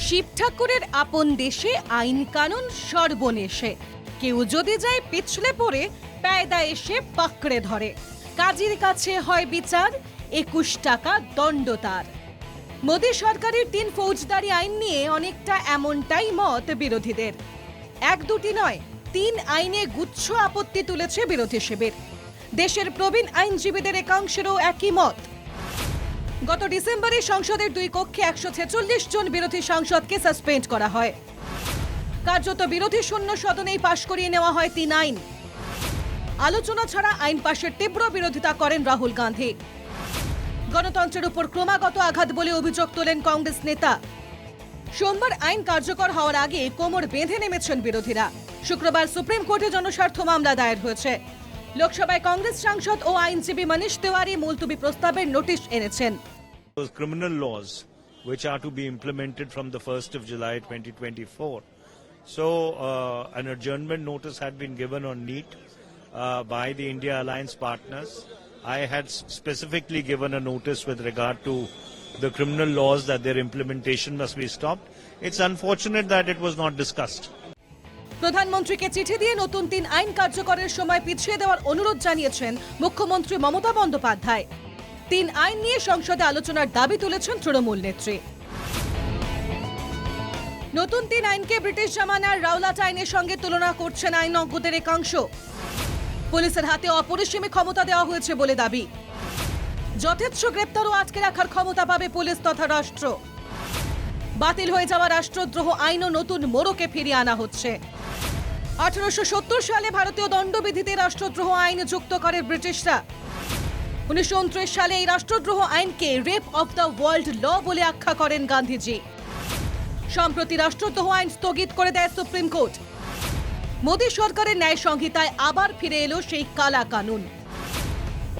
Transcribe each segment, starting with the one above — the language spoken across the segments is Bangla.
শিব ঠাকুরের আপন দেশে আইন কানুন সর্বনেশে, কেউ যদি যায় পিছলে পড়ে পেয়দা এসে পাকড়ে ধরে। কাজীর কাছে হয় বিচার, 21 টাকা দণ্ড তার। মোদী সরকারের 3 ফৌজদারি আইন নিয়ে অনেকটা এমনটাই মত বিরোধীদের। এক দুটি নয়, 3 আইনে গুচ্ছ আপত্তি তুলেছে বিরোধী শিবির। দেশের প্রবীণ আইনজীবীদের একাংশেরও একই মত। গত ডিসেম্বরে সংসদের 2 কক্ষে 146 জন বিরোধী সাংসদকে সাসপেন্ড করা হয়। কার্যত বিরোধী শূন্য সদনেই পাশ করিয়ে নেওয়া হয় 3 আইন। আলোচনা ছাড়া আইন পাশের তীব্র বিরোধিতা করেন রাহুল গান্ধী। গণতন্ত্রের উপর ক্রমাগত আঘাত বলে অভিযোগ তোলেন কংগ্রেস নেতা। সোমবার আইন কার্যকর হওয়ার আগে কোমর বেঁধে নেমেছেন বিরোধীরা। শুক্রবার সুপ্রিম কোর্টে জনস্বার্থ মামলা দায়ের হয়েছে। লোকসভায় কংগ্রেস সাংসদ ও আইনজীবী মনীষ তিওয়ারি মুলতবি প্রস্তাবের নোটিশ এনেছেন। Those criminal laws which are to be implemented from the 1st of July 2024. So an adjournment notice had been given on NEET by the India Alliance partners. I had specifically given a notice with regard to the criminal laws that their implementation must be stopped. It's unfortunate that it was not discussed. প্রধানমন্ত্রীকে চিঠি দিয়ে নতুন 3 আইন কার্যকরের সময় পিছিয়ে দেওয়ার অনুরোধ জানিয়েছেন মুখ্যমন্ত্রী মমতা বন্দ্যোপাধ্যায়। 3 আইন নিয়ে সংসদে আলোচনার দাবি তুলেছেন তৃণমূল নেত্রী। নতুন 3 আইনকে ব্রিটিশ জামানার রাওলাট আইনের সঙ্গে তুলনা করছেন আইনজ্ঞদের একাংশ। পুলিশের হাতে অপরিসীম ক্ষমতা দেওয়া হয়েছে বলে দাবি। যথেচ্ছ গ্রেপ্তার ও আটকে রাখার ক্ষমতা পাবে পুলিশ তথা রাষ্ট্র। বাতিল হয়ে যাওয়া রাষ্ট্রদ্রোহ আইনও নতুন মোড়কে ফিরিয়ে আনা হচ্ছে। 1870 সালে ভারতীয় দণ্ডবিধিতে রাষ্ট্রদ্রোহ আইন যুক্ত করে ব্রিটিশরা। 1929 সালে এই রাষ্ট্রদ্রোহ আইনকে রেপ অফ দ্য ওয়ার্ল্ড ল বলে আখ্যা করেন গান্ধীজি। সম্প্রতি রাষ্ট্রদ্রোহ আইন স্থগিত করে দেয় সুপ্রিম কোর্ট। মোদী সরকারের ন্যায় সংহিতায় আবার ফিরে এলো সেই কালা কানুন।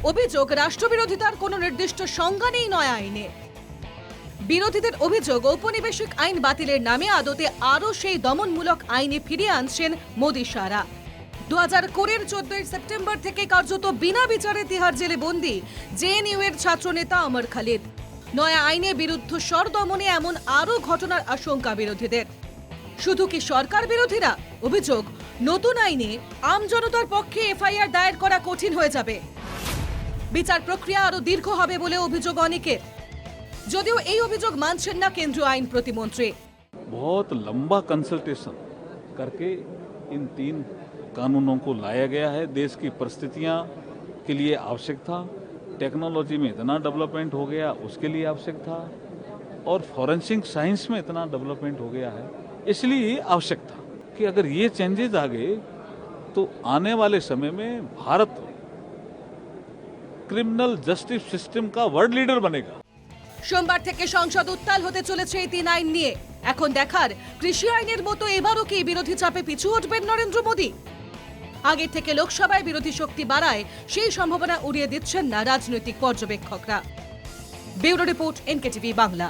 অভিযোগ, রাষ্ট্রবিরোধিতার কোনো নির্দিষ্ট সংজ্ঞা নেই নয়া আইনে। বিরোধীদের অভিযোগ, ঔপনিবেশিক আইন বাতিলের নামে আদতে আরও সেই দমনমূলক আইনে ফিরিয়ে আনছেন মোদী সারা। 2020 এর 14 সেপ্টেম্বর থেকে কার্যত বিনা বিচারে তিহার জেলে বন্দী জেএনইউ এর ছাত্রনেতা অমর খালিদ। নয়া আইনে বিরুদ্ধ স্বর দমনে এমন আরও ঘটনার আশঙ্কা বিরোধীদের। শুধু কি সরকার বিরোধীরা? অভিযোগ, নতুন আইনে আমজনতার পক্ষে এফআইআর দায়ের করা কঠিন হয়ে যাবে। বিচার প্রক্রিয়া আরও দীর্ঘ হবে বলে অভিযোগ অনেকের। যদিও এই অভিযোগ মানছেন না কেন্দ্রীয় আইন প্রতিমন্ত্রী। बहुत लंबा कंसल्टेशन करके इन 3 कानूनों को लाया गया है। देश की परिस्थितियां के लिए आवश्यक था, टेक्नोलॉजी में इतना डेवलपमेंट हो गया उसके लिए आवश्यक था, और फॉरेंसिक साइंस में इतना डेवलपमेंट हो गया है इसलिए ये आवश्यक था कि अगर ये चेंजेस आ गए तो आने वाले समय में भारत क्रिमिनल जस्टिस सिस्टम का वर्ल्ड लीडर बनेगा। সোমবার থেকে সংসদ উত্তাল হতে চলেছে এই 3 আইন নিয়ে। এখন দেখার, কৃষি আইনের মতো এবারও কি বিরোধী চাপে পিছু উঠবেন নরেন্দ্র মোদী? আগে থেকে লোকসভায় বিরোধী শক্তি বাড়ায় সেই সম্ভাবনা উড়িয়ে দিচ্ছেন না রাজনৈতিক পর্যবেক্ষকরা। Bureau report, NKTV Bangla.